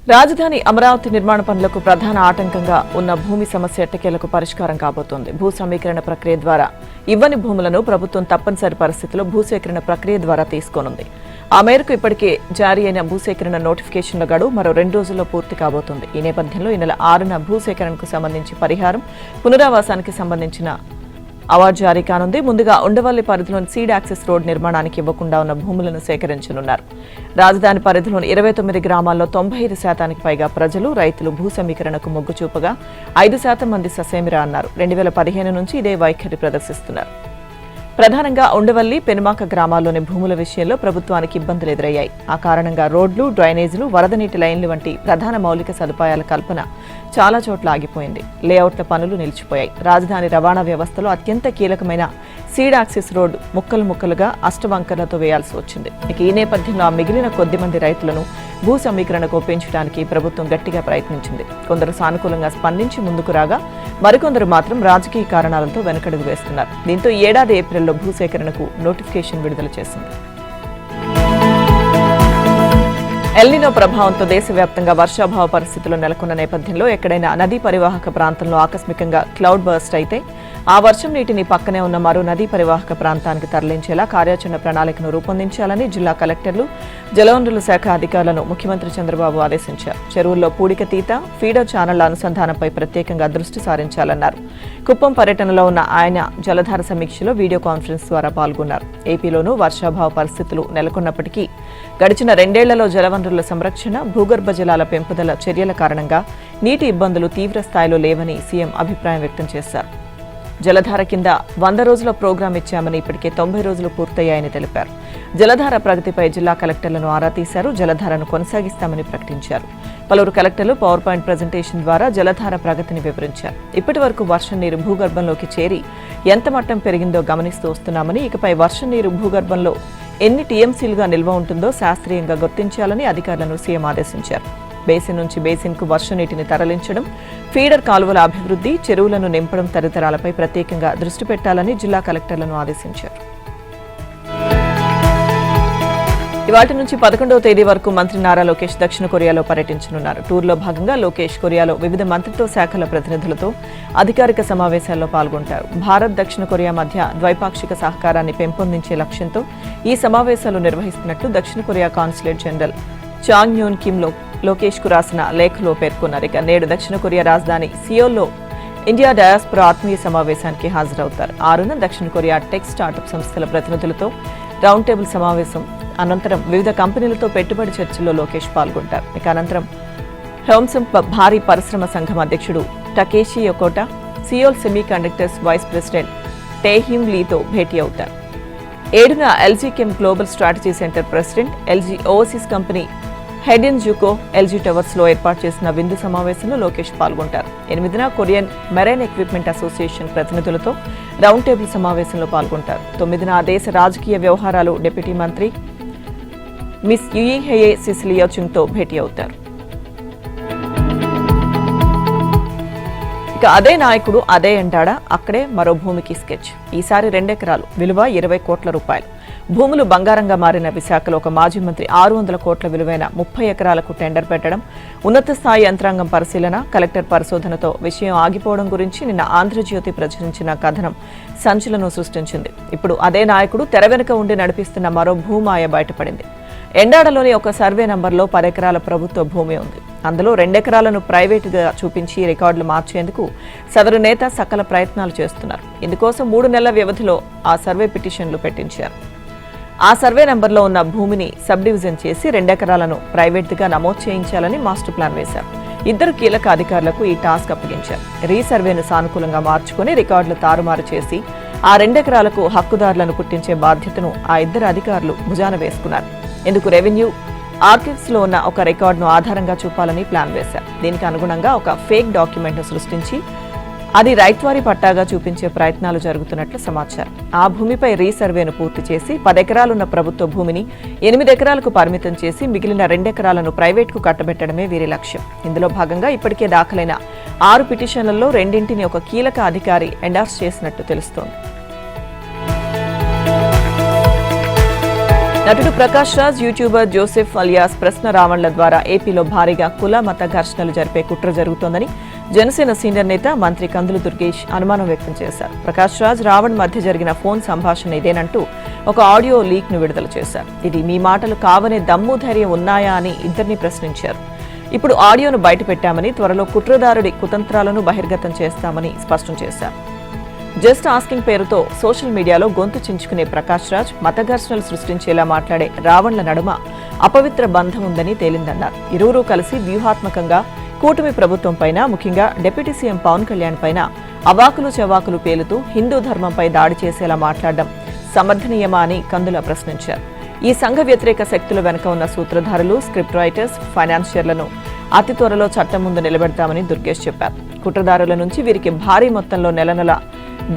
రాజధాని అమరావతి నిర్మాణ పనులకు ప్రధాన ఆటంకంగా ఉన్న భూమి సమస్య ఎట్టకేలకు పరిష్కారం కాబోతోంది. భూ సమీకరణ ప్రక్రియ ద్వారా ఇవ్వని భూములను ప్రభుత్వం తప్పనిసరి పరిస్థితుల్లో భూసేకరణ ప్రక్రియ ద్వారా తీసుకోనుంది. ఆ మేరకు ఇప్పటికే జారీ అయిన భూసేకరణ నోటిఫికేషన్ల గడువు మరో 2 రోజుల్లో పూర్తి కాబోతోంది. ఈ నేపథ్యంలో ఈ నెల 6న భూసేకరణకు సంబంధించి పరిహారం, పునరావాసానికి సంబంధించిన అవార్డు జారీ కానుంది. ముందుగా ఉండవల్లి పరిధిలోని సీడ్ యాక్సెస్ రోడ్ నిర్మాణానికి ఇవ్వకుండా ఉన్న భూములను సేకరించనున్నారు. రాజధాని పరిధిలోని 29 గ్రామాల్లో 95% పైగా ప్రజలు, రైతులు భూ సమీకరణకు మొగ్గు చూపగా 5% మంది ససేమిరా అన్నారు. 2015 నుంచి ఇదే వైఖరి ప్రదర్శిస్తున్నారు. ప్రధానంగా ఉండవల్లి, పెనుమాక గ్రామాల్లోని భూముల విషయంలో ప్రభుత్వానికి ఇబ్బందులు ఎదురయ్యాయి. ఆ కారణంగా రోడ్లు, డ్రైనేజీలు, వరద నీటి లైన్లు వంటి ప్రధాన మౌలిక సదుపాయాల కల్పన చాలా చోట్ల ఆగిపోయింది. లేఅవుట్ల పనులు నిలిచిపోయాయి. రాజధాని రవాణా వ్యవస్థలో అత్యంత కీలకమైన సీడ్ యాక్సెస్ రోడ్డు ముక్కలుగా అష్టవంకరలతో వేయాల్సి వచ్చింది. ఇక ఈ నేపథ్యంలో ఆ మిగిలిన కొద్ది మంది రైతులను భూ సమీకరణకు ఒప్పించడానికి ప్రభుత్వం గట్టిగా ప్రయత్నించింది. కొందరు సానుకూలంగా స్పందించి ముందుకు రాగా, మరికొందరు మాత్రం రాజకీయ కారణాలతో వెనకడుగు వేస్తున్నారు. దీంతో ఈ ఏడాది ఏప్రిల్లో భూసేకరణకు నోటిఫికేషన్ విడుదల చేసింది. ఎల్నినో ప్రభావంతో దేశవ్యాప్తంగా వర్షాభావ పరిస్థితులు నెలకొన్న నేపథ్యంలో ఎక్కడైనా నదీ పరివాహక ప్రాంతంలో ఆకస్మికంగా క్లౌడ్ బర్స్ట్ అయితే ఆ వర్షం నీటిని పక్కనే ఉన్న మరో నదీ పరివాహక ప్రాంతానికి తరలించేలా కార్యాచరణ ప్రణాళికను రూపొందించాలని జిల్లా కలెక్టర్లు, జలవనరుల శాఖ అధికారులను ముఖ్యమంత్రి చంద్రబాబు ఆదేశించారు. చెరువుల్లో పూడిక తీత, ఫీడర్ ఛానళ్ల అనుసంధానంపై ప్రత్యేకంగా దృష్టి సారించాలన్నారు. కుప్పం పర్యటనలో ఉన్న ఆయన జలధార సమీక్షలో వీడియో కాన్ఫరెన్స్ ద్వారా పాల్గొన్నారు. ఏపీలోనూ వర్షాభావ పరిస్థితులు నెలకొన్నప్పటికీ గడిచిన 2 ఏళ్లలో జలవనరుల సంరక్షణ, భూగర్భ జలాల పెంపుదల చర్యల కారణంగా నీటి ఇబ్బందులు తీవ్ర స్థాయిలో లేవని సీఎం అభిప్రాయం వ్యక్తం చేశారు. జలధార కింద 100 రోజుల ప్రోగ్రాం ఇచ్చామని, ఇప్పటికే 90 రోజులు పూర్తయ్యాయని తెలిపారు. జలధార ప్రగతిపై జిల్లా కలెక్టర్లను ఆరా తీశారు. జలధారను కొనసాగిస్తామని ప్రకటించారు. పలువురు కలెక్టర్లు పవర్ పాయింట్ ప్రజెంటేషన్ ద్వారా జలధార ప్రగతిని వివరించారు. ఇప్పటి వరకు వర్షం నీరు భూగర్భంలోకి చేరి ఎంత మట్టం పెరిగిందో గమనిస్తూ వస్తున్నామని, ఇకపై వర్షం నీరు భూగర్భంలో ఎన్ని టీఎంసీలుగా నిల్వ ఉంటుందో శాస్త్రీయంగా గుర్తించాలని అధికారులను సీఎం ఆదేశించారు. బేసిన్ నుంచి బేసిన్కు వర్షం నీటిని తరలించడం, ఫీడర్ కాలువల అభివృద్ధి, చెరువులను నింపడం తదితరాలపై ప్రత్యేకంగా దృష్టి పెట్టాలని జిల్లా కలెక్టర్లను ఆదేశించారు. ఇవాటి నుంచి 11వ తేదీ వరకు మంత్రి నారా లోకేష్ దక్షిణ కొరియాలో పర్యటించనున్నారు. టూర్లో భాగంగా లోకేష్ కొరియాలో వివిధ మంత్రిత్వ శాఖల ప్రతినిధులతో అధికారిక సమావేశాల్లో పాల్గొంటారు. భారత్, దక్షిణ కొరియా మధ్య ద్వైపాక్షిక సహకారాన్ని పెంపొందించే లక్ష్యంతో ఈ సమావేశాలు నిర్వహిస్తున్నట్లు దక్షిణ కొరియా కాన్సులేట్ జనరల్ చాంగ్ న్యూన్ కిమ్ లోకేష్ కు రాసిన లేఖలో పేర్కొన్నారు. ఇక నేడు దక్షిణ కొరియా రాజధాని సియోల్లో ఇండియా డయాస్పోరా ఆత్మీయ సమావేశానికి హాజరవుతారు. 6న దక్షిణ కొరియా టెక్ స్టార్టప్ సంస్థల ప్రతినిధులతో రౌండ్ టేబుల్ సమావేశం అనంతరం వివిధ కంపెనీలతో పెట్టుబడి చర్చల్లో లోకేష్ పాల్గొంటారు. ఇక అనంతరం హోమ్సం భారీ పరిశ్రమ సంఘం అధ్యక్షుడు Takeshi Yokota, Seoul semiconductors vice president Taehim లీతో భేటీ అవుతారు. 7న LG Chem global strategy centre president, LG overseas company head ఇన్ జుకో, ఎల్జీ టవర్స్ లో ఏర్పాటు చేసిన విందు సమావేశంలో లోకేష్ పాల్గొంటారు. 8న కొరియన్ మెరైన్ ఎక్విప్మెంట్ అసోసియేషన్ ప్రతినిధులతో రౌండ్ టేబుల్ సమావేశంలో పాల్గొంటారు. 9న ఆ దేశ రాజకీయ వ్యవహారాలు డిప్యూటీ మంత్రి మిస్ యుయిహెయే సిసిలియో చుంగ్తో భేటీ అవుతారు. ఇక అదే నాయకుడు అదే ఎండాడా, అక్కడే మరో భూమికి స్కెచ్. ఈసారి 2 ఎకరాలు, విలువ 20 కోట్ల రూపాయలు. భూములు బంగారంగా మారిన విశాఖలో ఒక మాజీ మంత్రి 600 కోట్ల విలువైన 30 ఎకరాలకు టెండర్ పెట్టడం, ఉన్నత స్థాయి యంత్రాంగం పరిశీలన, కలెక్టర్ పరిశోధనతో విషయం ఆగిపోవడం గురించి నిన్న ఆంధ్రజ్యోతి ప్రచురించిన కథనం సంచలనం సృష్టించింది. ఇప్పుడు అదే నాయకుడు తెర వెనుక ఉండి నడిపిస్తున్న మరో భూమాయ బయటపడింది. ఎండాడలోని ఒక సర్వే నంబర్లో 10 ఎకరాల ప్రభుత్వ భూమి ఉంది. అందులో 2 ఎకరాలను ప్రైవేటుగా చూపించి రికార్డులు మార్చేందుకు సదరు నేత సకల ప్రయత్నాలు చేస్తున్నారు. ఇందుకోసం 3 నెలల వ్యవధిలో ఆ సర్వే పిటిషన్లు పెట్టించారు. ఆ సర్వే నంబర్లో ఉన్న భూమిని సబ్ డివిజన్ చేసి 2 ఎకరాలను ప్రైవేట్గా నమోదు చేయించాలని మాస్టర్ ప్లాన్ వేశారు. 2 కీలక అధికారులకు ఈ టాస్క్ అప్పగించారు. రీసర్వేను సానుకూలంగా మార్చుకుని రికార్డులు తారుమారు చేసి ఆ 2 ఎకరాలకు హక్కుదారులను పుట్టించే బాధ్యతను ఆ 2 అధికారులు భుజాన వేసుకున్నారు. ఇందుకు రెవెన్యూ ఆర్కైవ్స్ లో ఉన్న ఒక రికార్డును ఆధారంగా చూపాలని ప్లాన్ వేశారు. దీనికి అనుగుణంగా ఒక ఫేక్ డాక్యుమెంట్ను సృష్టించి అది రైత్వారీ పట్టాగా చూపించే ప్రయత్నాలు జరుగుతున్నట్లు సమాచారం. ఆ భూమిపై రీసర్వేను పూర్తి చేసి 10 ఎకరాలున్న ప్రభుత్వ భూమిని 8 ఎకరాలకు పరిమితం చేసి మిగిలిన 2 ఎకరాలను ప్రైవేట్కు కట్టబెట్టడమే వీరి లక్ష్యం. ఇందులో భాగంగా ఇప్పటికే దాఖలైన 6 పిటిషన్లలో 2ంటిని ఒక కీలక అధికారి ఎండార్స్ చేసినట్టు తెలుస్తోంది. నటుడు Prakash Raj, YouTuber Joseph alias ప్రశ్న రావణ్ల ద్వారా ఏపీలో భారీగా కుల మత ఘర్షణలు జరిపే కుట్ర జరుగుతోందని జనసేన సీనియర్ నేత మంత్రి కందుల దుర్గేష్ అనుమానం వ్యక్తం చేశారు. ప్రకాష్ రాజ్, రావణ్ మధ్య జరిగిన ఫోన్ సంభాషణ ఇదేనంటూ ఒక ఆడియో లీక్ ను విడుదల చేశారు. ఇది మీ మాటలు కావనే దమ్ము ధైర్యం ఉన్నాయా అని ఇద్దరిని ప్రశ్నించారు. ఇప్పుడు ఆడియోను బయటపెట్టామని, త్వరలో కుట్రదారుడి కుతంత్రాలను బహిర్గతం చేస్తామని స్పష్టం చేశారు. జస్ట్ ఆస్కింగ్ పేరుతో సోషల్ మీడియాలో గొంతు చించుకునే ప్రకాష్ రాజ్, మత ఘర్షణలు సృష్టించేలా మాట్లాడే రావణ్ల నడుమ అపవిత్ర బంధం ఉందని తేలిందన్నారు. ఇరువురూ కలిసి వ్యూహాత్మకంగా కూటమి ప్రభుత్వం పైన, ముఖ్యంగా డిప్యూటీ సీఎం పవన్ కళ్యాణ్ పైన అవాకులు చెవాకులు పేలుతూ హిందూ ధర్మంపై దాడి చేసేలా మాట్లాడడం సమర్థనీయమా అని కందుల ప్రశ్నించారు. ఈ సంఘ వ్యతిరేక శక్తుల వెనుక ఉన్న సూత్రధారులు, స్క్రిప్ట్ రైటర్స్, ఫైనాన్షియర్లను అతి త్వరలో చట్టం ముందు నిలబెడతామని దుర్గేష్ చెప్పారు. కుట్రదారుల నుంచి వీరికి భారీ మొత్తంలో నెల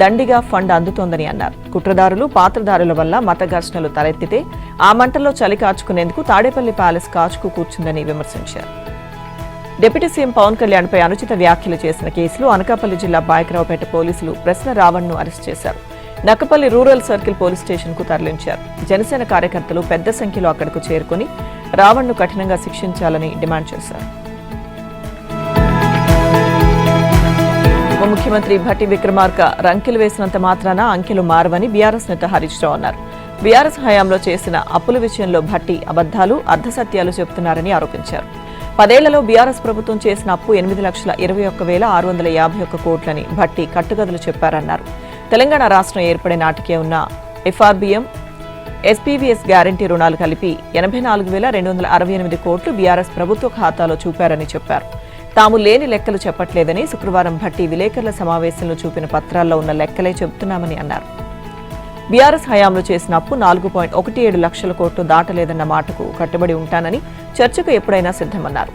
దండిగా ఫండ్ అందుతోందని అన్నారు. కుట్రదారులు, పాత్రదారుల వల్ల మత ఘర్షణలు తలెత్తితే ఆ మంటల్లో చలి కాచుకునేందుకు తాడేపల్లి ప్యాలెస్ కాచుకు కూర్చుందని విమర్శించారు. డిప్యూటీ సీఎం పవన్ కళ్యాణ్ పై అనుచిత వ్యాఖ్యలు చేసిన కేసులో అనకాపల్లి జిల్లా బాయకరావుపేట పోలీసులు ప్రశ్న రావణ్ ను అరెస్ట్ చేశారు. Nakkapalli rural circle police station కు తరలించారు. జనసేన కార్యకర్తలు పెద్ద సంఖ్యలో అక్కడకు చేరుకుని రావణ్ ను కఠినంగా శిక్షించాలని డిమాండ్ చేశారు. ఉప ముఖ్యమంత్రి భట్టి విక్రమార్క రంకెలు వేసినంత మాత్రాన అంకెలు మారవని బీఆర్ఎస్ నేత హరీష్ రావు అన్నారు. బీఆర్ఎస్ హయాంలో చేసిన అప్పుల విషయంలో భట్టి అబద్దాలు, అర్ధసత్యాలు చెబుతున్నారని ఆరోపించారు. 10 ఏళ్లలో బీఆర్ఎస్ ప్రభుత్వం చేసిన అప్పు 8,21,651 కోట్లని భట్టి కట్టుగదులు చెప్పారన్నారు. తెలంగాణ రాష్ట్రం ఏర్పడే నాటికే ఉన్న ఎఫ్ఆర్బీఎం, ఎస్పీవీఎస్ గ్యారంటీ రుణాలు కలిపి 84,268 కోట్లు బీఆర్ఎస్ ప్రభుత్వ ఖాతాలో చూపారని చెప్పారు. తాము లేని లెక్కలు చెప్పట్లేదని శుక్రవారం భట్టి విలేకరుల సమావేశంలో చూపిన పత్రాల్లో ఉన్న లెక్కలే చెబుతున్నామని అన్నారు. బీఆర్ఎస్ హయాంలో చేసిన అప్పు 4.17 లక్షల కోట్లు దాటలేదన్న మాటకు కట్టుబడి ఉంటానని, చర్చకు ఎప్పుడైనా సిద్ధమన్నారు.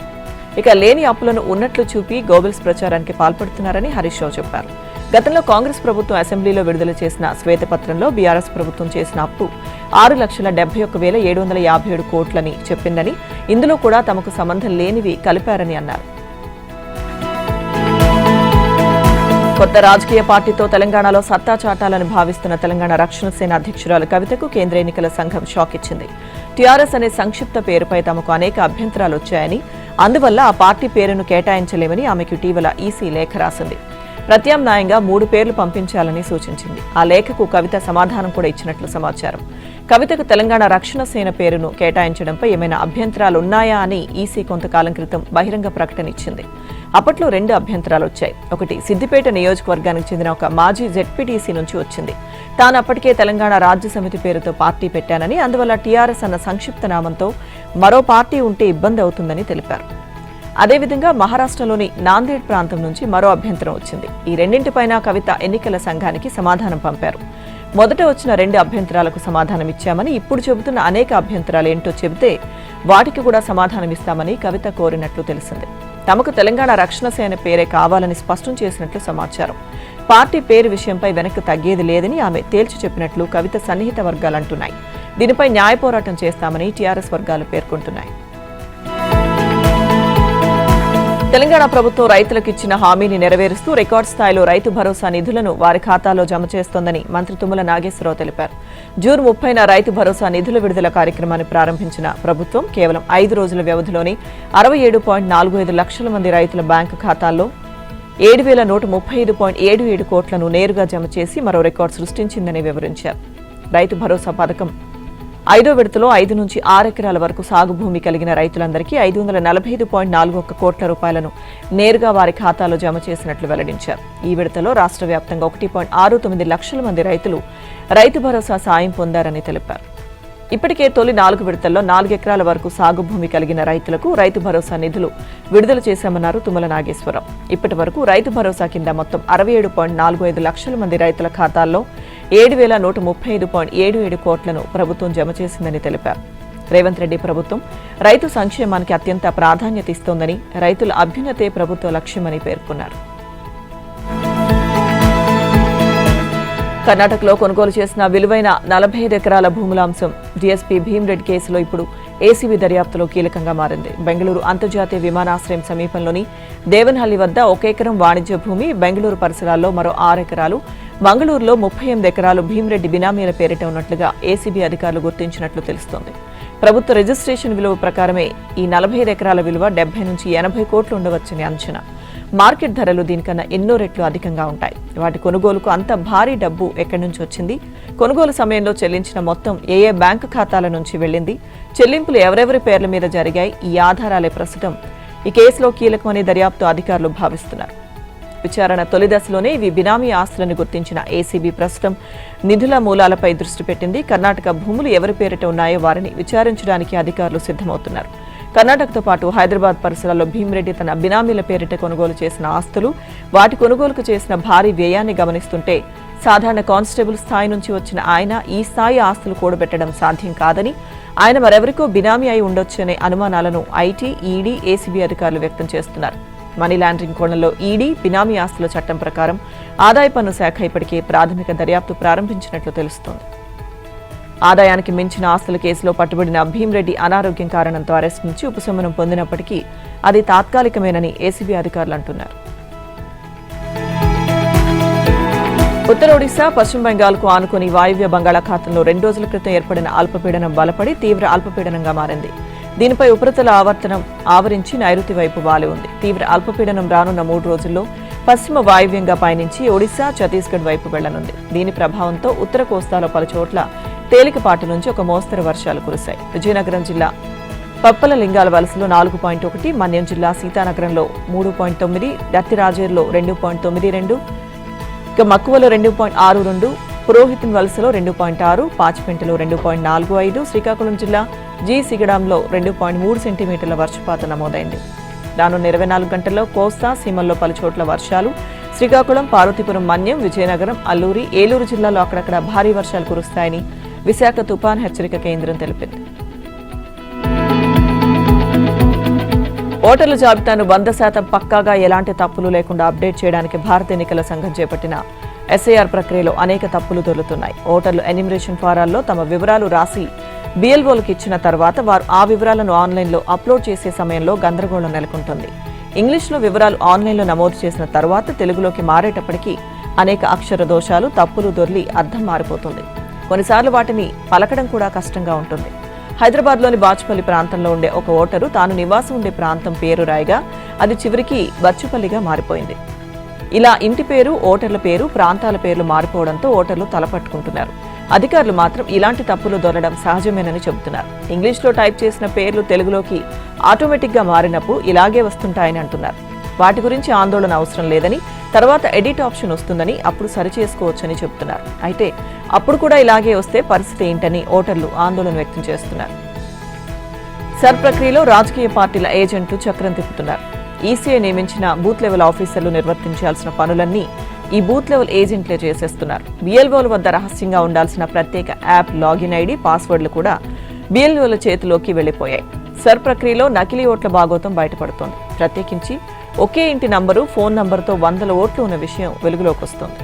ఇక లేని అప్పులను ఉన్నట్లు చూపి గోబెల్స్ ప్రచారానికి పాల్పడుతున్నారని హరీష్ రావు చెప్పారు. గతంలో కాంగ్రెస్ ప్రభుత్వం అసెంబ్లీలో విడుదల చేసిన శ్వేతపత్రంలో బీఆర్ఎస్ ప్రభుత్వం చేసిన అప్పు 6,71,757 కోట్లని చెప్పిందని, ఇందులో కూడా తమకు సంబంధం లేనివి కలిపారని అన్నారు. కొత్త రాజకీయ పార్టీతో తెలంగాణలో సత్తా చాటాలని భావిస్తున్న తెలంగాణ రక్షణ సేన అధ్యక్షురాలు కవితకు కేంద్ర ఎన్నికల సంఘం షాక్ ఇచ్చింది. టీఆర్ఎస్ అనే సంక్షిప్త పేరుపై తమకు అనేక అభ్యంతరాలు వచ్చాయని, అందువల్ల ఆ పార్టీ పేరును కేటాయించలేమని ఆమెకు ఇటీవల ఈసీ లేఖ రాసింది. ప్రత్యామ్నాయంగా 3 పేర్లు పంపించాలని సూచించింది. ఆ లేఖకు కవిత సమాధానం కూడా ఇచ్చినట్లు సమాచారం. కవితకు తెలంగాణ రక్షణ సేన పేరును కేటాయించడంపై ఏమైనా అభ్యంతరాలు ఉన్నాయా అని ఈసీ కొంతకాలం క్రితం బహిరంగ ప్రకటన ఇచ్చింది. అప్పట్లో 2 అభ్యంతరాలు వచ్చాయి. ఒకటి, సిద్దిపేట నియోజకవర్గానికి చెందిన ఒక మాజీ జెడ్పీటీసీ నుంచి వచ్చింది. తాను అప్పటికే తెలంగాణ రాజ్య సమితి పేరుతో పార్టీ పెట్టానని, అందువల్ల టీఆర్ఎస్ అన్న సంక్షిప్త నామంతో మరో పార్టీ ఉంటే ఇబ్బంది అవుతుందని తెలిపారు. అదేవిధంగా మహారాష్ట్రలోని నాందేడ్ ప్రాంతం నుంచి మరో అభ్యంతరం వచ్చింది. ఈ రెండింటిపైన కవిత ఎన్నికల సంఘానికి సమాధానం పంపారు. మొదట వచ్చిన 2 అభ్యంతరాలకు సమాధానం ఇచ్చామని, ఇప్పుడు చెబుతున్న అనేక అభ్యంతరాలు ఏంటో చెబితే వాటికి కూడా సమాధానం ఇస్తామని కవిత కోరినట్లు తెలిసింది. తమకు తెలంగాణ రక్షణ సేన పేరే కావాలని స్పష్టం చేసినట్లు సమాచారం. పార్టీ పేరు విషయంపై వెనక్కి తగ్గేది లేదని ఆమె తేల్చి చెప్పినట్లు కవిత సన్నిహిత వర్గాలంటున్నాయి. దీనిపై న్యాయ పోరాటం చేస్తామని టీఆర్ఎస్ వర్గాలు పేర్కొంటున్నాయి. తెలంగాణ ప్రభుత్వం రైతులకు ఇచ్చిన హామీని నెరవేరుస్తూ రికార్డు స్థాయిలో రైతు భరోసా నిధులను వారి ఖాతాలో జమ చేస్తోందని మంత్రి తుమ్మల నాగేశ్వరరావు తెలిపారు. జూన్ 30న రైతు భరోసా నిధుల విడుదల కార్యక్రమాన్ని ప్రారంభించిన ప్రభుత్వం కేవలం 5 రోజుల వ్యవధిలోనే 67.45 లక్షల మంది రైతుల బ్యాంకు ఖాతాల్లో 7,135.77 కోట్లను నేరుగా జమ చేసి మరో రికార్డు సృష్టించిందని వివరించారు. రైతు భరోసా పథకం 5వ విడతలో 5 నుంచి 6 ఎకరాల వరకు సాగు భూమి కలిగిన రైతులందరికీ 545.41 కోట్ల రూపాయలను నేరుగా వారి ఖాతాలో జమ చేసినట్లు వెల్లడించారు. ఈ విడతలో రాష్ట్ర వ్యాప్తంగా 1.69 లక్షల మంది రైతులు రైతు భరోసా సాయం పొందారని తెలిపారు. ఇప్పటికే తొలి 4 విడతల్లో 4 ఎకరాల వరకు సాగు భూమి కలిగిన రైతులకు రైతు భరోసా నిధులు విడుదల చేశామన్నారు తుమ్మల నాగేశ్వరరావు. ఇప్పటి వరకు రైతు భరోసా కింద మొత్తం 67.45 లక్షల మంది రైతుల ఖాతాల్లో 7,135.77 కోట్లను ప్రభుత్వం జమ చేసిందని తెలిపారు. రేవంత్ రెడ్డి ప్రభుత్వం రైతు సంక్షేమానికి అత్యంత ప్రాధాన్యత ఇస్తోందని, రైతుల అభ్యున్నతే ప్రభుత్వ లక్ష్యమని పేర్కొన్నారు. కర్ణాటకలో కొనుగోలు చేసిన విలువైన 45 ఎకరాల భూముల అంశం డీఎస్పీ భీమ్రెడ్డి కేసులో ఇప్పుడు ఏసీబీ దర్యాప్తులో కీలకంగా మారింది. బెంగళూరు అంతర్జాతీయ విమానాశ్రయం సమీపంలోని దేవన్హల్లి వద్ద 1 ఎకరం వాణిజ్య భూమి, బెంగళూరు పరిసరాల్లో మరో 6 ఎకరాలు, మంగళూరులో 38 ఎకరాలు భీమిరెడ్డి బినామీల పేరిట ఉన్నట్లుగా ఏసీబీ అధికారులు గుర్తించినట్లు తెలుస్తోంది. ప్రభుత్వ రిజిస్ట్రేషన్ విలువ ప్రకారమే ఈ 45 ఎకరాల విలువ 70 నుంచి 80 కోట్లు ఉండవచ్చని అంచనా. మార్కెట్ ధరలు దీనికన్నా ఎన్నో రెట్లు అధికంగా ఉంటాయి. వాటి కొనుగోలుకు అంత భారీ డబ్బు ఎక్కడి నుంచి వచ్చింది, కొనుగోలు సమయంలో చెల్లించిన మొత్తం ఏ బ్యాంకు ఖాతాల నుంచి వెళ్లింది, చెల్లింపులు ఎవరెవరి పేర్ల మీద జరిగాయి, ఈ ఆధారాలే ప్రస్తుతం ఈ కేసులో కీలకమని దర్యాప్తు అధికారులు భావిస్తున్నారు. విచారణ తొలి దశలోనే ఇవి బినామీ ఆస్తులను గుర్తించిన ఏసీబీ ప్రస్తుతం నిధుల మూలాలపై దృష్టి పెట్టింది. కర్ణాటక భూములు ఎవరి పేరిట ఉన్నాయో వారిని విచారించడానికి అధికారులు సిద్ధమవుతున్నారు. కర్ణాటకతో పాటు హైదరాబాద్ పరిసరాల్లో భీమిరెడ్డి తన బినామీల పేరిట కొనుగోలు చేసిన ఆస్తులు, వాటి కొనుగోలుకు చేసిన భారీ వ్యయాన్ని గమనిస్తుంటే సాధారణ కానిస్టేబుల్ స్థాయి నుంచి వచ్చిన ఆయన ఈ స్థాయి ఆస్తులు కూడబెట్టడం సాధ్యం కాదని, ఆయన మరెవరికో బినామీ అయి ఉండొచ్చనే అనుమానాలను ఐటీ, ఈడీ, ఏసీబీ అధికారులు వ్యక్తం చేస్తున్నారు. మనీ లాండరింగ్ కోణంలో ఈడీ, బినామీ ఆస్తుల చట్టం ప్రకారం ఆదాయ పన్ను శాఖ ఇప్పటికే ప్రాథమిక దర్యాప్తు ప్రారంభించినట్లు తెలుస్తోంది. ఆదాయానికి మించిన ఆస్తుల కేసులో పట్టుబడిన భీమిరెడ్డి అనారోగ్యం కారణంతో అరెస్ట్ నుంచి ఉపశమనం పొందినప్పటికీ అది తాత్కాలికమేనని ఏసీబీ అధికారులు అంటున్నారు. ఉత్తర ఒడిశా, పశ్చిమ బెంగాల్కు ఆనుకుని వాయువ్య బంగాళాఖాతంలో 2 రోజుల క్రితం ఏర్పడిన అల్పపీడనం బలపడి తీవ్ర అల్పపీడనంగా మారింది. దీనిపై ఉపరితల ఆవర్తనం ఆవరించి నైరుతి వైపు వాలి ఉంది. తీవ్ర అల్పపీడనం రానున్న 3 రోజుల్లో పశ్చిమ వాయువ్యంగా పయనించి ఒడిశా, ఛత్తీస్గఢ్ వైపు వెళ్లనుంది. దీని ప్రభావంతో ఉత్తర కోస్తాలో పలుచోట్ల తేలికపాటి నుంచి ఒక మోస్తరు వర్షాలు కురిశాయి. విజయనగరం జిల్లా పప్పల లింగాల వలసలో 4.1, మన్యం జిల్లా సీతానగరంలో 3.9, దత్తిరాజేరులో 2.92, ఇక మక్కువలో 2.62, పురోహితుని వలసలో 2.6, పాచిపెంటలో 2.45, శ్రీకాకుళం జిల్లా సిగడాంలో 2.3 సెంటీమీటర్ల వర్షపాతం నమోదైంది. రానున్న 24 గంటల్లో కోస్తా సీమల్లో పలుచోట్ల వర్షాలు. శ్రీకాకుళం, పార్వతీపురం, మన్యం, విజయనగరం, అల్లూరి, ఏలూరు జిల్లాలో అక్కడక్కడ భారీ వర్షాలు కురుస్తాయని విశాఖ తుపాన్ హెచ్చరిక కేంద్రం తెలిపింది. ఓటర్ల జాబితాను 100% పక్కాగా ఎలాంటి తప్పులు లేకుండా అప్డేట్ చేయడానికి భారత ఎన్నికల సంఘం చేపట్టిన ఎస్ఐఆర్ ప్రక్రియలో అనేక తప్పులు దొరుకుతున్నాయి. ఓటర్లు ఎన్యూమరేషన్ ఫారాల్లో తమ వివరాలు రాసి బీఎల్ఓలకు ఇచ్చిన తర్వాత వారు ఆ వివరాలను ఆన్లైన్లో అప్లోడ్ చేసే సమయంలో గందరగోళం నెలకొంటుంది. ఇంగ్లీష్లో వివరాలు ఆన్లైన్లో నమోదు చేసిన తర్వాత తెలుగులోకి మారేటప్పటికీ అనేక అక్షర దోషాలు, తప్పులు దొర్లి అర్థం మారిపోతుంది. కొన్నిసార్లు వాటిని పలకడం కూడా కష్టంగా ఉంటుంది. హైదరాబాద్లోని బాచుపల్లి ప్రాంతంలో ఉండే ఒక ఓటరు తాను నివాసం ఉండే ప్రాంతం పేరు రాయగా అది చివరికి బచ్చుపల్లిగా మారిపోయింది. ఇలా ఇంటి పేరు, ఓటర్ల పేరు, ప్రాంతాల పేర్లు మారిపోవడంతో ఓటర్లు తలపట్టుకుంటున్నారు. అధికారులు మాత్రం ఇలాంటి తప్పులు దొరకడం సహజమేనని చెబుతున్నారు. ఇంగ్లీష్లో టైప్ చేసిన పేర్లు తెలుగులోకి ఆటోమేటిక్గా మారినప్పుడు ఇలాగే వస్తుంటాయని అంటున్నారు. వాటి గురించి ఆందోళన అవసరం లేదని, తర్వాత ఎడిట్ ఆప్షన్ వస్తుందని, అప్పుడు సరిచేసుకోవచ్చని చెబుతున్నారు. అయితే అప్పుడు కూడా ఇలాగే వస్తే పరిస్థితి ఏంటని ఓటర్లు ఆందోళన వ్యక్తం చేస్తున్నారు. సర్ ప్రక్రియలో రాజకీయ పార్టీల ఏజెంట్లు చక్రం తిప్పుతున్నారు. ఈసీఐ నియమించిన బూత్ లెవెల్ ఆఫీసర్లు నిర్వర్తించాల్సిన పనులన్నీ ఈ బూత్ లెవెల్ ఏజెంట్లే చేసేస్తున్నారు. బిఎల్ఓల వద్ద రహస్యంగా ఉండాల్సిన ప్రత్యేక యాప్ లాగిన్ ఐడి, పాస్వర్డ్లు కూడా బిఎల్ఓల చేతిలోకి వెళ్లిపోయాయి. సర్ ప్రక్రియలో నకిలీ ఓట్ల భాగోతం బయటపడుతోంది. ప్రత్యేకించి ఒకే ఇంటి నంబరు, ఫోన్ నంబరుతో 100 ఓట్లు ఉన్న విషయం వెలుగులోకి వస్తోంది.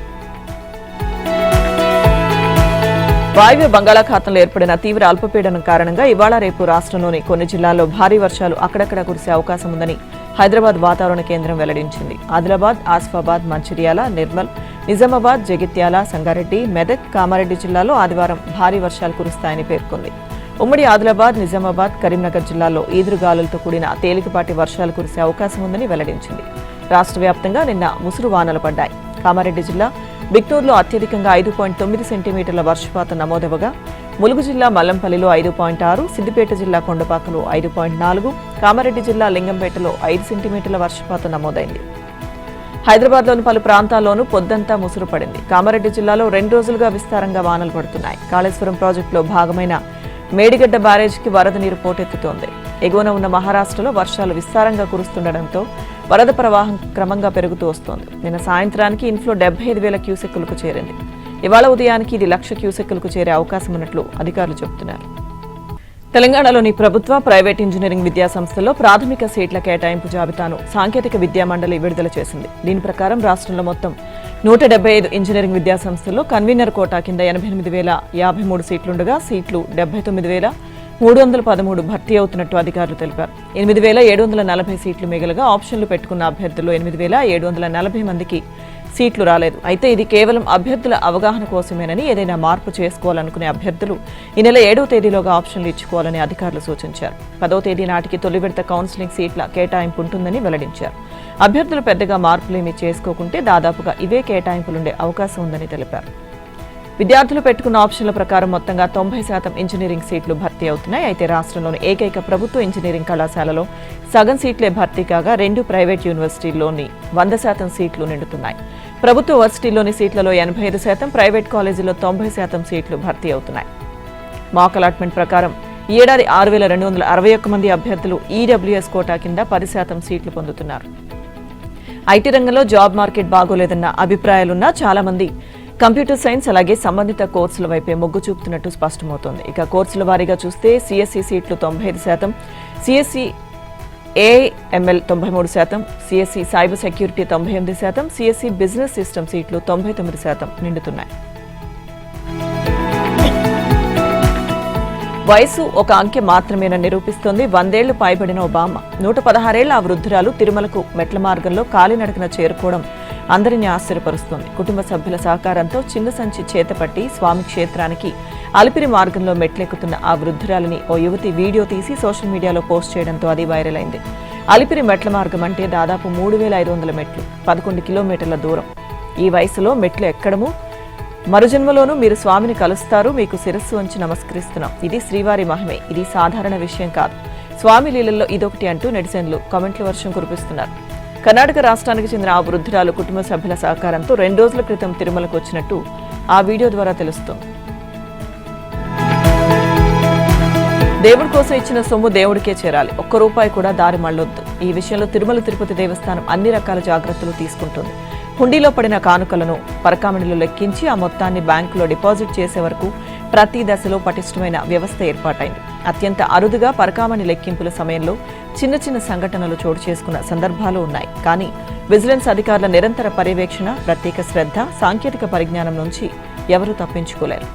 వాయువ్య బంగాళాఖాతంలో ఏర్పడిన తీవ్ర అల్పపీడనం కారణంగా ఇవాళ రేపు రాష్ట్రంలోని కొన్ని జిల్లాల్లో భారీ వర్షాలు అక్కడక్కడ కురిసే అవకాశం ఉందని హైదరాబాద్ వాతావరణ కేంద్రం వెల్లడించింది. ఆదిలాబాద్, ఆసిఫాబాద్, మంచిర్యాల, నిర్మల్, నిజామాబాద్, జగిత్యాల, సంగారెడ్డి, మెదక్, కామారెడ్డి జిల్లాలో ఆదివారం భారీ వర్షాలు కురుస్తాయని పేర్కొంది. ఉమ్మడి ఆదిలాబాద్, నిజామాబాద్, కరీంనగర్ జిల్లాల్లో ఈదురుగాలులతో కూడిన తేలికపాటి వర్షాలు కురిసే అవకాశం ఉందని వెల్లడించింది. రాష్ట్ర వ్యాప్తంగా నిన్న ముసురు వానలు పడ్డాయి. కామారెడ్డి జిల్లా బిక్నూరులో అత్యధికంగా 5.9 సెంటీమీటర్ల వర్షపాతం నమోదవగా ములుగు జిల్లా మల్లంపల్లిలో 5.6, సిద్దిపేట జిల్లా కొండపాకలో 5.4, కామారెడ్డి జిల్లా లింగంపేటలో 5 సెంటీమీటర్ల వర్షపాతం నమోదైంది. హైదరాబాద్లోని పలు ప్రాంతాల్లోనూ పొద్దంతా ముసురు పడింది. కామారెడ్డి జిల్లాలో 2 రోజులుగా విస్తారంగా వానలు పడుతున్నాయి. కాళేశ్వరం ప్రాజెక్టులో భాగమైన మేడిగడ్డ బ్యారేజ్కి వరద నీరు పోటెత్తుతోంది. ఎగువన ఉన్న మహారాష్ట్రలో వర్షాలు విస్తారంగా కురుస్తుండటంతో వరద ప్రవాహం క్రమంగా పెరుగుతూ వస్తోంది. నిన్న సాయంత్రానికి ఇన్ఫ్లో 75,000 క్యూసెక్కులకు చేరింది. ఇవాళ ఉదయానికి ఇది 1,00,000 క్యూసెక్కులకు చేరే అవకాశం ఉన్నట్లు అధికారులు చెబుతున్నారు. తెలంగాణలోని ప్రభుత్వ, ప్రైవేట్ ఇంజనీరింగ్ విద్యాసంస్థల్లో ప్రాథమిక సీట్ల కేటాయింపు జాబితాను సాంకేతిక విద్యా మండలి విడుదల చేసింది. దీని ప్రకారం రాష్ట్రంలో మొత్తం 175 ఇంజనీరింగ్ విద్యాసంస్థల్లో కన్వీనర్ కోటా కింద 88,053 సీట్లుండగా సీట్లు 313 భర్తీ అవుతున్నట్టు అధికారులు తెలిపారు. 8,740 సీట్లు మిగలగా ఆప్షన్లు పెట్టుకున్న అభ్యర్థులు 8,740 మందికి సీట్లు రాలేదు. అయితే ఇది కేవలం అభ్యర్థుల అవగాహన కోసమేనని, ఏదైనా మార్పు చేసుకోవాలనుకునే అభ్యర్థులు ఈ నెల 7వ తేదీలోగా ఆప్షన్లు ఇచ్చుకోవాలని అధికారులు సూచించారు. 10వ తేదీ నాటికి తొలి విడత కౌన్సిలింగ్ సీట్ల కేటాయింపు ఉంటుందని వెల్లడించారు. అభ్యర్థులు పెద్దగా మార్పులేమీ చేసుకోకుంటే దాదాపుగా ఇవే కేటాయింపులుండే అవకాశం ఉందని తెలిపారు. విద్యార్థులు పెట్టుకున్న ఆప్షన్ల ప్రకారం మొత్తంగా 90% ఇంజనీరింగ్ సీట్లు భర్తీ అవుతున్నాయి. అయితే రాష్ట్రంలోని ఏకైక ప్రభుత్వ ఇంజనీరింగ్ కళాశాలలో సగం సీట్లే భర్తీ కాగా 2 ప్రైవేట్ యూనివర్సిటీల్లోని 100% సీట్లు నిండుతున్నాయి. ప్రభుత్వ వర్సిటీల్లోని సీట్లలో 85%, ప్రైవేట్ కాలేజీల్లో 90% సీట్లు భర్తీ అవుతున్నాయి. మాక్ అలాట్మెంట్ ప్రకారం ఈ ఏడాది 6,261 మంది అభ్యర్థులు ఈడబ్ల్యూఎస్ కోటా కింద 10% సీట్లు పొందుతున్నారు. ఐటీ రంగంలో జాబ్ మార్కెట్ బాగోలేదన్న అభిప్రాయాలున్నా చాలా మంది కంప్యూటర్ సైన్స్ అలాగే సంబంధిత కోర్సుల వైపే మొగ్గు చూపుతున్నట్టు స్పష్టమవుతోంది. ఇక కోర్సుల వారీగా చూస్తే సిఎస్సి సీట్లు 95%, CSE AIML 93%, CSE cyber security 98%, CSE business system సీట్లు 99% నిండుతున్నాయి. వయసు ఒక అంకె మాత్రమేనని నిరూపిస్తోంది 100 ఏళ్లు పైబడిన ఓ బామ్మ. 116 ఏళ్ల ఆ వృద్ధురాలు తిరుమలకు మెట్ల మార్గంలో కాలినడకన చేరుకోవడం అందరినీ ఆశ్చర్యపరుస్తోంది. కుటుంబ సభ్యుల సహకారంతో చిన్న సంచి చేతపట్టి స్వామి క్షేత్రానికి అలిపిరి మార్గంలో మెట్లెక్కుతున్న ఆ వృద్ధురాలిని ఓ యువతి వీడియో తీసి సోషల్ మీడియాలో పోస్ట్ చేయడంతో అది వైరల్ అయింది. అలిపిరి మెట్ల మార్గం అంటే దాదాపు 3,500 మెట్లు, 11 కిలోమీటర్ల దూరం. ఈ వయసులో మెట్లు ఎక్కడము, మరుజన్మలోనూ మీరు స్వామిని కలుస్తారు, మీకు శిరస్సు వంచి నమస్కరిస్తున్నాం. ఇది శ్రీవారి మహిమే, ఇది సాధారణ విషయం కాదు, స్వామి లీలల్లో ఇదొకటి అంటూ నెటిజన్లు కామెంట్ల వర్షం కురిపిస్తున్నారు. కర్ణాటక రాష్ట్రానికి చెందిన ఆ వృద్ధురాలు కుటుంబ సభ్యుల సహకారంతో 2 రోజుల క్రితం తిరుమలకు వచ్చినట్టు ఆ వీడియో ద్వారా తెలుస్తోంది. దేవుడి కోసం ఇచ్చిన సొమ్ము దేవుడికే చేరాలి, ఒక్క రూపాయి కూడా దారి మళ్లొద్దు. ఈ విషయంలో తిరుమల తిరుపతి దేవస్థానం అన్ని రకాల జాగ్రత్తలు తీసుకుంటుంది. హుండీలో పడిన కానుకలను పరకామణిలో లెక్కించి ఆ మొత్తాన్ని బ్యాంకులో డిపాజిట్ చేసే వరకు ప్రతి దశలో పటిష్టమైన వ్యవస్థ ఏర్పాటైంది. అత్యంత అరుదుగా పరకామణి లెక్కింపుల సమయంలో చిన్న చిన్న సంఘటనలు చోటు చేసుకున్న సందర్భాలు ఉన్నాయి. కానీ విజిలెన్స్ అధికారుల నిరంతర పర్యవేక్షణ, ప్రత్యేక శ్రద్ధ, సాంకేతిక పరిజ్ఞానం నుంచి ఎవరూ తప్పించుకోలేరు.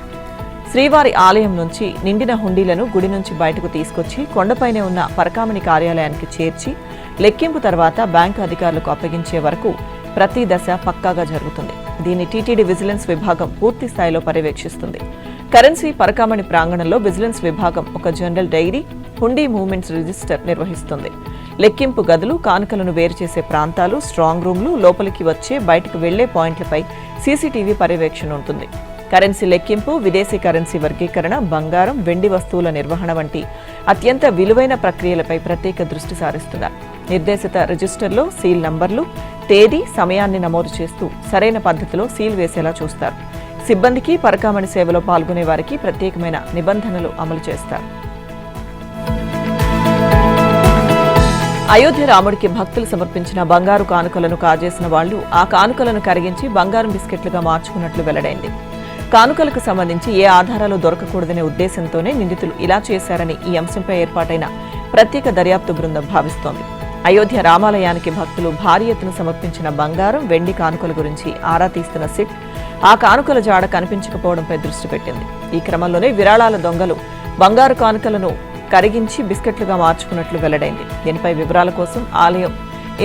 శ్రీవారి ఆలయం నుంచి నిండిన హుండీలను గుడి నుంచి బయటకు తీసుకొచ్చి కొండపైనే ఉన్న పరకామణి కార్యాలయానికి చేర్చి లెక్కింపు తర్వాత బ్యాంకు అధికారులకు అప్పగించే వరకు ప్రతి దశ పక్కాగా జరుగుతుంది. దీన్ని టీటీడీ విజిలెన్స్ విభాగం పూర్తి స్థాయిలో పర్యవేక్షిస్తుంది. కరెన్సీ పరకామణి ప్రాంగణంలో విజిలెన్స్ విభాగం ఒక జనరల్ డైరీ, హుండీ మూవ్మెంట్స్ రిజిస్టర్ నిర్వహిస్తుంది. లెక్కింపు గదులు, కానుకలను వేరు చేసే ప్రాంతాలు, స్ట్రాంగ్ రూమ్లు, లోపలికి వచ్చే బయటకు వెళ్లే పాయింట్లపై సీసీటీవీ పర్యవేక్షణ ఉంటుంది. కరెన్సీ లెక్కింపు, విదేశీ కరెన్సీ వర్గీకరణ, బంగారం, వెండి వస్తువుల నిర్వహణ వంటి అత్యంత విలువైన ప్రక్రియలపై ప్రత్యేక దృష్టి సారిస్తున్నారు. నిర్దేశిత రిజిస్టర్లో సీల్ నంబర్లు, తేదీ, సమయాన్ని నమోదు చేస్తూ సరైన పద్ధతిలో సీల్ వేసేలా చూస్తారు. సిబ్బందికి, పరకామణి సేవలో పాల్గొనే వారికి ప్రత్యేకమైన నిబంధనలు అమలు చేస్తారు. అయోధ్య రాముడికి భక్తులు సమర్పించిన బంగారు కానుకలను కాజేసిన వాళ్లు ఆ కానుకలను కరిగించి బంగారం బిస్కెట్లుగా మార్చుకున్నట్లు వెల్లడైంది. కానుకలకు సంబంధించి ఏ ఆధారాలు దొరకకూడదనే ఉద్దేశంతోనే నిందితులు ఇలా చేశారని ఈ అంశంపై ఏర్పాటైన ప్రత్యేక దర్యాప్తు బృందం భావిస్తోంది. అయోధ్య రామాలయానికి భక్తులు భారీ ఎత్తున సమర్పించిన బంగారం, వెండి కానుకల గురించి ఆరా తీస్తున్న సిట్ ఆ కానుకల జాడ కనిపించకపోవడంపై దృష్టి పెట్టింది. ఈ క్రమంలోనే విరాళాల దొంగలు బంగారు కానుకలను కరిగించి బిస్కెట్లుగా మార్చుకున్నట్లు వెల్లడైంది. దీనిపై వివరాల కోసం ఆలయం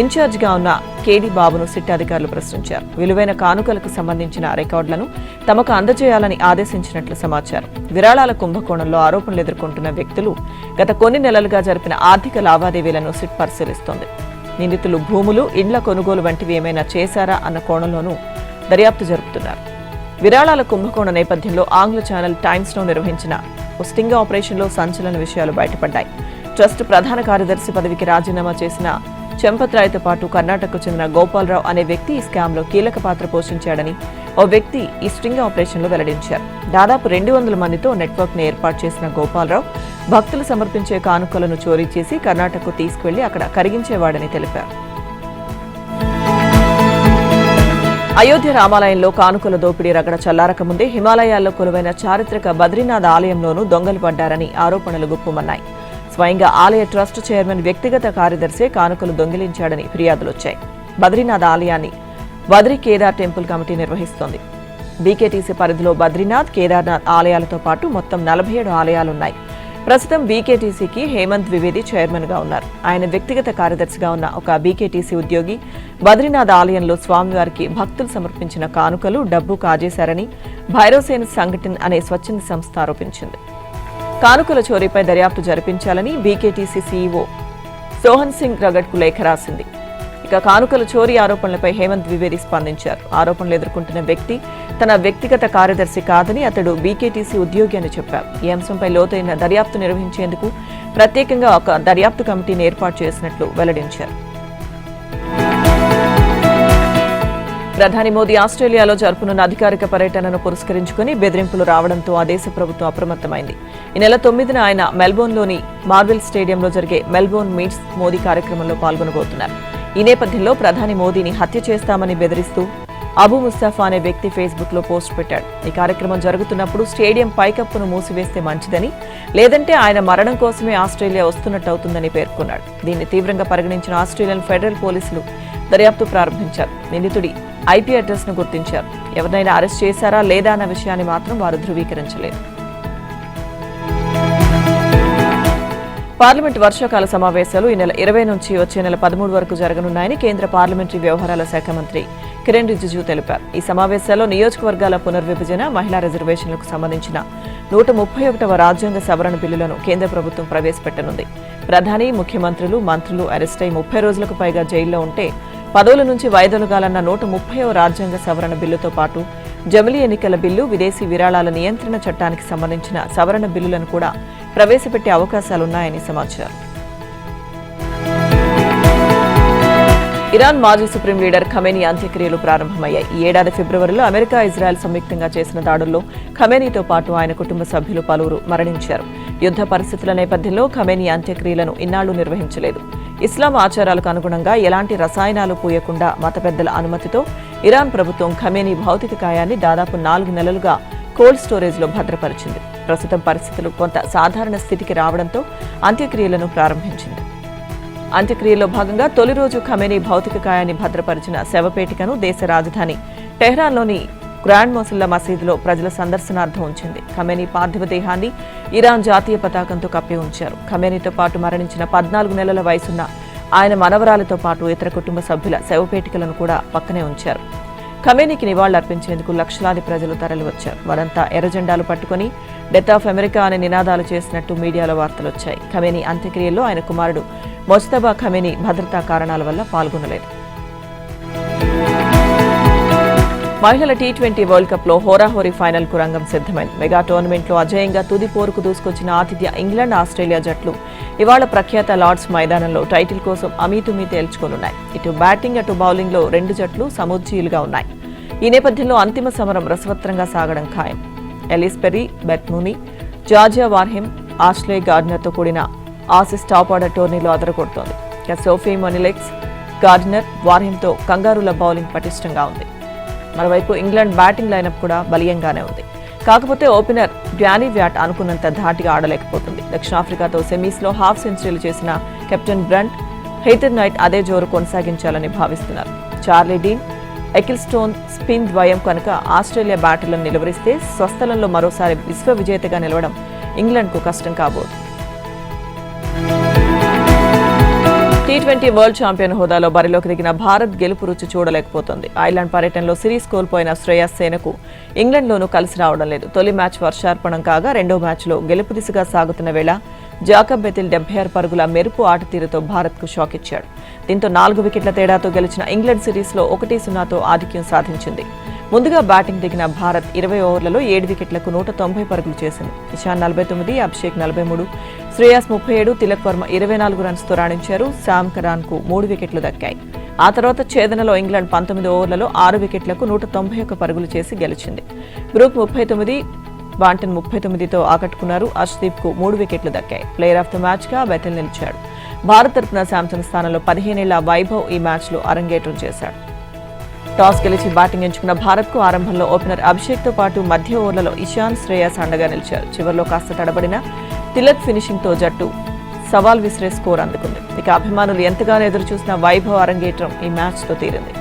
ఇన్ఛార్జిగా ఉన్న కేడీ బాబును సిట్ అధికారులు ప్రశ్నించారు. విలువైన కానుకలకు సంబంధించిన రికార్డులను తమకు అందజేయాలని ఆదేశించినట్లు సమాచారం. విరాళాల కుంభకోణంలో ఆరోపణలు ఎదుర్కొంటున్న వ్యక్తులు గత కొన్ని నెలలుగా జరిపిన ఆర్థిక లావాదేవీలను సిట్ పరిశీలిస్తోంది. నిందితులు భూములు, ఇండ్ల కొనుగోలు వంటివి ఏమైనా చేశారా అన్న కోణంలోనూ దర్యాప్తు జరుపుతున్నారు. విరాళాల కుంభకోణ నేపథ్యంలో ఆంగ్ల ఛానల్ టైమ్స్లో నిర్వహించిన స్టింగ్ ఆపరేషన్లో సంచలన విషయాలు బయటపడ్డాయి. ట్రస్ట్ ప్రధాన కార్యదర్శి పదవికి రాజీనామా చేసిన చంపత్ రాయ్తో పాటు కర్ణాటకకు చెందిన గోపాలరావు అనే వ్యక్తి ఈ స్కామ్లో కీలక పాత్ర పోషించాడని ఓ వ్యక్తి ఈ స్టింగ్ ఆపరేషన్లో వెల్లడించారు. దాదాపు 200 మందితో నెట్వర్క్ను ఏర్పాటు చేసిన గోపాలరావు భక్తులు సమర్పించే కానుకలను చోరీ చేసి కర్ణాటకకు తీసుకువెళ్లి అక్కడ కరిగించేవాడని తెలిపారు. అయోధ్య రామాలయంలో కానుకల దోపిడీ రగడ చల్లారకముందే హిమాలయాల్లో కొలువైన చారిత్రక బద్రీనాథ్ ఆలయంలోనూ దొంగలు పడ్డారని ఆరోపణలు గుప్పుమన్నాయి. స్వయంగా ఆలయ ట్రస్ట్ చైర్మన్ వ్యక్తిగత కార్యదర్శే కానుకలు దొంగిలించాడని ఫిర్యాదులొచ్చాయి. బద్రీనాథ్ ఆలయాన్ని బద్రీ కేదార్ టెంపుల్ కమిటీ నిర్వహిస్తోంది. బీకేటీసీ పరిధిలో బద్రీనాథ్, కేదార్నాథ్ ఆలయాలతో పాటు మొత్తం 47 ఆలయాలున్నాయి. ప్రస్తుతం బీకేటీసీకి హేమంత్ ద్వివేది చైర్మన్ గా ఉన్నారు. ఆయన వ్యక్తిగత కార్యదర్శిగా ఉన్న ఒక బీకేటీసీ ఉద్యోగి బద్రీనాథ్ ఆలయంలో స్వామివారికి భక్తులు సమర్పించిన కానుకలు, డబ్బు కాజేశారని భైరవసేన సంఘటన్ అనే స్వచ్ఛంద సంస్థ ఆరోపించింది. కానుకల చోరీపై దర్యాప్తు జరిపించాలని బీకేటీసీ సీఈఓ సోహన్ సింగ్ రగడ్కు లేఖ రాసింది. ఇక కానుకల చోరీ ఆరోపణలపై హేమంత్ ద్వివేది స్పందించారు. ఆరోపణలు ఎదుర్కొంటున్న వ్యక్తి తన వ్యక్తిగత కార్యదర్శి కాదని, అతడు బీకేటీసీ ఉద్యోగి అని చెప్పారు. ఈ అంశంపై లోతైన దర్యాప్తు నిర్వహించేందుకు ప్రత్యేకంగా ఒక దర్యాప్తు కమిటీని ఏర్పాటు చేసినట్లు వెల్లడించారు. ప్రధాని మోదీ ఆస్ట్రేలియాలో జరుపునున్న అధికారిక పర్యటనను పురస్కరించుకుని బెదిరింపులు రావడంతో ఆ దేశ ప్రభుత్వం అప్రమత్తమైంది. ఈ నెల 9న ఆయన మెల్బోర్న్లోని మార్వెల్ స్టేడియంలో జరిగే మెల్బోర్న్ మీట్స్ మోదీ కార్యక్రమంలో పాల్గొనబోతున్నారు. ఈ నేపథ్యంలో ప్రధాని మోదీని హత్య చేస్తామని బెదిరిస్తూ అబూ ముస్తఫా అనే వ్యక్తి ఫేస్బుక్ లో పోస్ట్ పెట్టాడు. ఈ కార్యక్రమం జరుగుతున్నప్పుడు స్టేడియం పైకప్పును మూసివేస్తే మంచిదని, లేదంటే ఆయన మరణం కోసమే ఆస్ట్రేలియా వస్తున్నట్టవుతుందని పేర్కొన్నాడు. దీన్ని తీవ్రంగా పరిగణించిన ఆస్ట్రేలియన్ ఫెడరల్ పోలీసులు దర్యాప్తు ప్రారంభించారు. నిందితుడి ఐపీ అడ్రస్ ను గుర్తించారు. ఎవరినైనా అరెస్ట్ చేశారా లేదా అన్న విషయాన్ని మాత్రం వారు ధృవీకరించలేదు. పార్లమెంట్ వర్షాకాల సమావేశాలు ఈ నెల 20 నుంచి వచ్చే నెల 13 వరకు జరగనున్నాయని కేంద్ర పార్లమెంటరీ వ్యవహారాల శాఖ మంత్రి కిరణ్ రిజిజు తెలిపారు. ఈ సమావేశాల్లో నియోజకవర్గాల పునర్విభజన, మహిళా రిజర్వేషన్లకు సంబంధించిన 131వ రాజ్యాంగ సవరణ బిల్లులను కేంద్ర ప్రభుత్వం ప్రవేశపెట్టనుంది. ప్రధాని, ముఖ్యమంత్రులు, మంత్రులు అరెస్టై 30 రోజులకు పైగా జైల్లో ఉంటే పదవుల నుంచి వైదొలగాలన్న 130వ రాజ్యాంగ సవరణ బిల్లుతో పాటు జమిలీ ఎన్నికల బిల్లు, విదేశీ విరాళాల నియంత్రణ చట్టానికి సంబంధించిన సవరణ బిల్లులను కూడా ప్రవేశపెట్టే అవకాశాలున్నాయని సమాచారం. ఇరాన్ మాజీ సుప్రీం లీడర్ ఖమేనీ అంత్యక్రియలు ప్రారంభమయ్యాయి. ఈ ఏడాది ఫిబ్రవరిలో అమెరికా, ఇజ్రాయెల్ సంయుక్తంగా చేసిన దాడుల్లో ఖమేనీతో పాటు ఆయన కుటుంబ సభ్యులు పలువురు మరణించారు. యుద్ధ పరిస్థితుల నేపథ్యంలో ఖమేనీ అంత్యక్రియలను ఇన్నాళ్లు నిర్వహించలేదు. ఇస్లాం ఆచారాలకు అనుగుణంగా ఎలాంటి రసాయనాలు పూయకుండా మత పెద్దల అనుమతితో ఇరాన్ ప్రభుత్వం ఖమేనీ భౌతిక కాయాన్ని దాదాపు 4 నెలలుగా కోల్డ్ స్టోరేజ్లో భద్రపరిచింది. ప్రస్తుతం పరిస్థితులు కొంత సాధారణ స్థితికి రావడంతో అంత్యక్రియలను ప్రారంభించింది. అంత్యక్రియల్లో భాగంగా తొలి రోజు ఖమేనీ భౌతిక కాయాన్ని భద్రపరిచిన శవపేటికను దేశ రాజధాని టెహ్రాన్లోని గ్రాండ్ మొసల్లా మసీదులో ప్రజల సందర్శనార్థం ఉంచింది. ఖమేనీ పార్థివ దేహాన్ని ఇరాన్ జాతీయ పతాకంతో కప్పి ఉంచారు. ఖమేనీతో పాటు మరణించిన 14 నెలల వయసున్న ఆయన మనవరాలతో పాటు ఇతర కుటుంబ సభ్యుల శవపేటికలను కూడా పక్కనే ఉంచారు. ఖమేనీకి నివాళులర్పించేందుకు లక్షలాది ప్రజలు తరలివచ్చారు. వారంతా ఎర్రజెండాలు పట్టుకుని డెత్ ఆఫ్ అమెరికా అనే నినాదాలు చేసినట్టు మీడియాలో వార్తలొచ్చాయి. ఖమేనీ అంత్యక్రియల్లో ఆయన కుమారుడు మొజ్తబా ఖమేనీ భద్రతా కారణాల వల్ల పాల్గొనలేదు. మహిళల టీ20 వరల్డ్ కప్ లో హోరాహోరీ ఫైనల్ కు రంగం సిద్ధమైంది. మెగా టోర్నమెంట్ లో అజేయంగా తుది పోరుకు దూసుకొచ్చిన ఆతిథ్య ఇంగ్లాండ్, ఆస్ట్రేలియా జట్లు ఇవాళ ప్రఖ్యాత లార్డ్స్ మైదానంలో టైటిల్ కోసం అమీతుమీ తేల్చుకోనున్నాయి. ఇటు బ్యాటింగ్, అటు బౌలింగ్ లో రెండు జట్లు సమూజ్జీలుగా ఉన్నాయి. ఈ నేపథ్యంలో అంతిమ సమరం రసవత్రంగా సాగడం ఖాయం. Ellyse Perry, Beth Mooney, Georgia Wareham, Ashleigh గార్డినర్తో కూడిన ఆసీస్ టాప్ ఆర్డర్ టోర్నీలో అదరగొడుతోంది. సోఫీ మొనిలెక్స్, గార్డినర్, వార్హెమ్తో కంగారూల బౌలింగ్ పటిష్టంగా ఉంది. మరోవైపు ఇంగ్లాండ్ బ్యాటింగ్ లైనప్ కూడా బలీయంగానే ఉంది. కాకపోతే ఓపెనర్ డ్యానీ వ్యాట్ అనుకున్నంత ధాటిగా ఆడలేకపోతుంది. దక్షిణాఫ్రికాతో సెమీస్లో హాఫ్ సెంచరీలు చేసిన కెప్టెన్ బ్రంట్, హెయిథర్ నైట్ అదే జోరు కొనసాగించాలని భావిస్తున్నారు. చార్లీ డీన్, ఎకిల్స్టోన్ స్పిన్ ద్వయం కనుక ఆస్ట్రేలియా బ్యాటర్లను నిలువరిస్తే స్వస్థలంలో మరోసారి విశ్వ విజేతగా నిలవడం ఇంగ్లాండ్కు కష్టం కాబోదు. టీ20 వరల్డ్ ఛాంపియన్ హోదాలో బరిలోకి దిగిన భారత్ గెలుపు రుచి చూడలేకపోతోంది. ఐర్లాండ్ పర్యటనలో సిరీస్ కోల్పోయిన శ్రేయస్ సేనకు ఇంగ్లాండ్లోనూ కలిసి రావడం లేదు. తొలి మ్యాచ్ వర్షార్పణం కాగా రెండో మ్యాచ్లో గెలుపు దిశగా సాగుతున్న వేళ జాకబ్ బెతిల్ 76 పరుగుల మెరుపు ఆటతీరుతో భారత్కు షాక్ ఇచ్చాడు. దీంతో 4 వికెట్ల తేడాతో గెలిచిన ఇంగ్లాండ్ సిరీస్లో 1-0తో ఆధిక్యం సాధించింది. ముందుగా బ్యాటింగ్ దిగిన భారత్ 20 ఓవర్లలో 7 వికెట్లకు 190 పరుగులు చేసింది. ఇషాన్ 49, అభిషేక్ 43, శ్రేయస్ 37, తిలక్ వర్మ 24 రన్స్తో రాణించారు. శామ్ కరాన్కు 3 వికెట్లు దక్కాయి. ఆ తర్వాత ఛేదనలో ఇంగ్లాండ్ 19 ఓవర్లలో 6 వికెట్లకు 191 పరుగులు చేసి గెలిచింది. Brooke 39, Banton 39తో ఆకట్టుకున్నారు. అర్ష్దీప్కు 3 వికెట్లు దక్కాయి. ప్లేయర్ ఆఫ్ ద మ్యాచ్గా బెతిల్ నిలిచాడు. భారత్ తరపున శాంసన్ స్థానంలో 15 ఏళ్ల వైభవ్ ఈ మ్యాచ్లో అరంగేట్రం చేశాడు. టాస్ గెలిచి బ్యాటింగ్ ఎంచుకున్న భారత్కు ఆరంభంలో ఓపెనర్ అభిషేక్తో పాటు మధ్య ఓవర్లలో ఇషాన్, శ్రేయస్ అండగా నిలిచారు. చివర్లో కాస్త తడబడిన తిలక్ ఫినిషింగ్తో జట్టు సవాల్ విసిరే స్కోర్ అందుకుంది. ఇక అభిమానులు ఎంతగానో ఎదురుచూసిన వైభవ్ అరంగేట్రం ఈ మ్యాచ్తో తీరింది.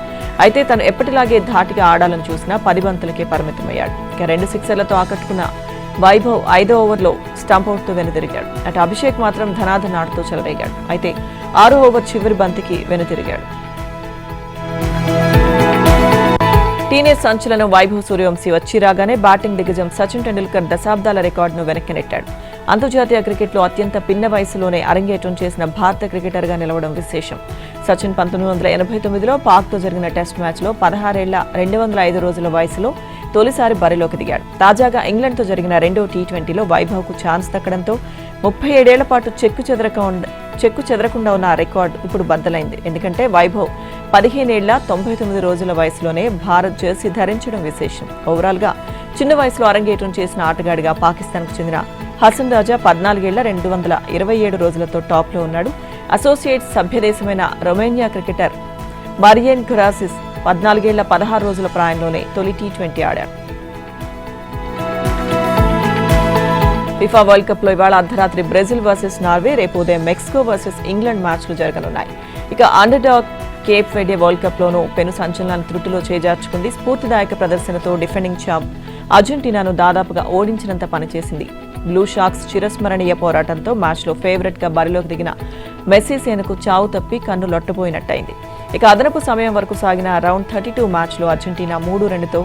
అయితే తను ఎప్పటిలాగే ధాటిగా ఆడాలని చూసినా 10 బంతులకే పరిమితమయ్యాడు. ఇక 2 సిక్సర్లతో ఆకట్టుకున్న వైభవ్ 5వ ఓవర్లో స్టంపౌట్తో వెనుతిరిగాడు. అటు అభిషేక్ మాత్రం ధనాధన ఆడుతూ చెలరేగాడు. అయితే 6వ ఓవర్ చివరి బంతికి వెనుతిరిగాడు. టీనేజ్ సంచలనం వైభవ్ సూర్యవంశీ వచ్చి రాగానే బ్యాటింగ్ దిగ్గజం సచిన్ టెండూల్కర్ దశాబ్దాల రికార్డును వెనక్కి నెట్టాడు. అంతర్జాతీయ క్రికెట్లో అత్యంత పిన్న వయసులోనే అరంగేట్రం చేసిన భారత క్రికెటర్గా నిలవడం విశేషం. సచిన్ 1989లో పాక్తో జరిగిన టెస్ట్ మ్యాచ్లో 16 ఏళ్ల 205 రోజుల వయసులో తొలిసారి బరిలోకి దిగాడు. తాజాగా ఇంగ్లాండ్తో జరిగిన రెండో టీ20లో వైభవ్కు ఛాన్స్ దక్కడంతో 37 ఏళ్ల పాటు చెక్కు చెదరకుండా ఉన్న రికార్డు ఇప్పుడు బద్దలైంది. ఎందుకంటే వైభవ్ 15 ఏళ్ల 99 రోజుల వయసులోనే భారత్ జెర్సీ ధరించడం విశేషం. ఓవరాల్గా చిన్న వయసులో అరంగేట్రం చేసిన ఆటగాడిగా పాకిస్తాన్కు చెందిన హసన్ రాజా 14 ఏళ్ల 227 రోజులతో టాప్లో ఉన్నాడు. అసోసియేట్స్ సభ్యదేశమైన రొమేనియా క్రికెటర్ మరియన్ గ్రాసిస్ 14 ఏళ్ల 16 రోజుల ప్రాయంలోనే తొలి టీ20 ఆడాడు. ఫిఫా వరల్డ్ కప్ లో ఇవాళ అర్ధరాత్రి బ్రెజిల్ వర్సెస్ నార్వే, రేపు ఉదయం మెక్సికో వర్సెస్ ఇంగ్లాండ్ మ్యాచ్లు జరగనున్నాయి. ఇక అండర్ డాగ్ కేప్ వెడే వరల్డ్ కప్ లోనూ పెను సంచలనాన్ని త్రుటిలో చేజార్చుకుంది. స్ఫూర్తిదాయక ప్రదర్శనతో డిఫెండింగ్ ఛాంప్ అర్జెంటీనాను దాదాపుగా ఓడించినంత పనిచేసింది. బ్లూ షార్క్స్ చిరస్మరణీయ పోరాటంతో మ్యాచ్లో ఫేవరెట్ గా బరిలోకి దిగిన మెస్సీ సేనకు చావు తప్పి కన్ను లొట్టబోయినట్టయింది. ఇక అదనపు సమయం వరకు సాగిన రౌండ్ 32 మ్యాచ్లో అర్జెంటీనా 3-2తో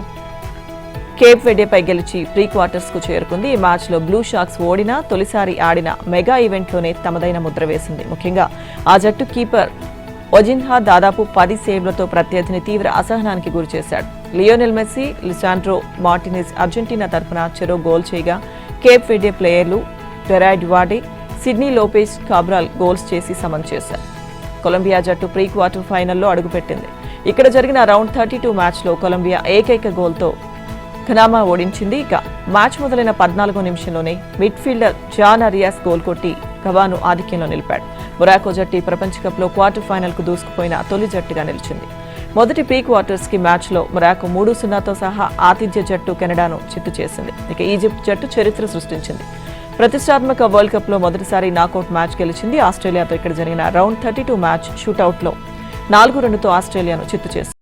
కేప్ వెడేపై గెలిచి ప్రీ క్వార్టర్స్ కు చేరుకుంది. ఈ మ్యాచ్లో బ్లూ షార్క్స్ ఓడినా తొలిసారి ఆడిన మెగా ఈవెంట్లోనే తమదైన ముద్ర వేసింది. ముఖ్యంగా ఆ జట్టు కీపర్ ఒజిన్హా దాదాపు 10 సేవ్లతో ప్రత్యర్థిని తీవ్ర అసహనానికి గురిచేశాడు. లియోనెల్ మెస్సీ, లిసాండ్రో మార్టినెజ్ అర్జెంటీనా తరఫున చెరో గోల్ చేయగా కేప్ వెడే ప్లేయర్లు గెరాడ్ వాడే, సిడ్నీ లోపెజ్ కాబ్రాల్ గోల్స్ చేసి సమన్ చేశారు. కొలంబియా జట్టు ప్రీ క్వార్టర్ ఫైనల్లో అడుగుపెట్టింది. ఇక్కడ జరిగిన రౌండ్ 32 మ్యాచ్లో కొలంబియా ఏకైక గోల్తో ఘనామా ఓడించింది. ఇక మ్యాచ్ మొదలైన 14వ నిమిషంలోనే మిడ్ఫీల్డర్ జాన్ అరియాస్ గోల్ కొట్టి గవాను ఆధిక్యంలో నిలిపాడు. మొరాకో జట్టు ప్రపంచ కప్లో క్వార్టర్ ఫైనల్ కు దూసుకుపోయిన తొలి జట్టుగా నిలిచింది. మొదటి ప్రీ క్వార్టర్స్ కి మ్యాచ్లో మొరాకో 3-0తో సహా ఆతిథ్య జట్టు కెనడాను చిత్తు చేసింది. ఇక ఈజిప్ట్ జట్టు చరిత్ర సృష్టించింది. ప్రతిష్టాత్మక వరల్డ్ కప్ లో మొదటిసారి నాకౌట్ మ్యాచ్ గెలిచింది. ఆస్ట్రేలియాతో ఇక్కడ జరిగిన రౌండ్ 32 మ్యాచ్ షూటౌట్లో 4-2తో ఆస్ట్రేలియాను చిత్తు చేసింది.